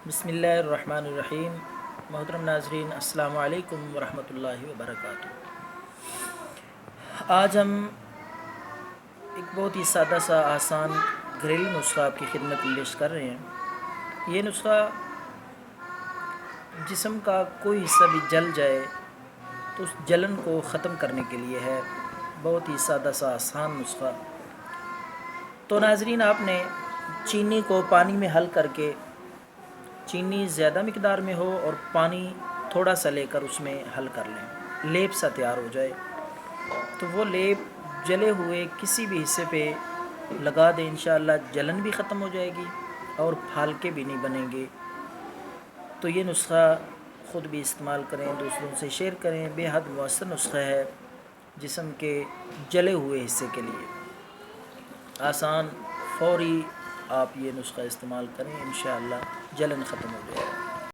بسم اللہ الرحمن الرحیم۔ محترم ناظرین، السلام علیکم ورحمۃ اللہ وبرکاتہ۔ آج ہم ایک بہت ہی سادہ سا آسان گھریلو نسخہ آپ کی خدمت میں پیش کر رہے ہیں۔ یہ نسخہ جسم کا کوئی حصہ بھی جل جائے تو اس جلن کو ختم کرنے کے لیے ہے۔ بہت ہی سادہ سا آسان نسخہ۔ تو ناظرین، آپ نے چینی کو پانی میں حل کر کے، چینی زیادہ مقدار میں ہو اور پانی تھوڑا سا لے کر اس میں حل کر لیں، لیپ سا تیار ہو جائے تو وہ لیپ جلے ہوئے کسی بھی حصے پہ لگا دیں۔ انشاءاللہ جلن بھی ختم ہو جائے گی اور پھالکے بھی نہیں بنیں گے۔ تو یہ نسخہ خود بھی استعمال کریں، دوسروں سے شیئر کریں۔ بے حد مؤثر نسخہ ہے جسم کے جلے ہوئے حصے کے لیے۔ آسان، فوری آپ یہ نسخہ استعمال کریں، انشاءاللہ جلن ختم ہو جائے گا۔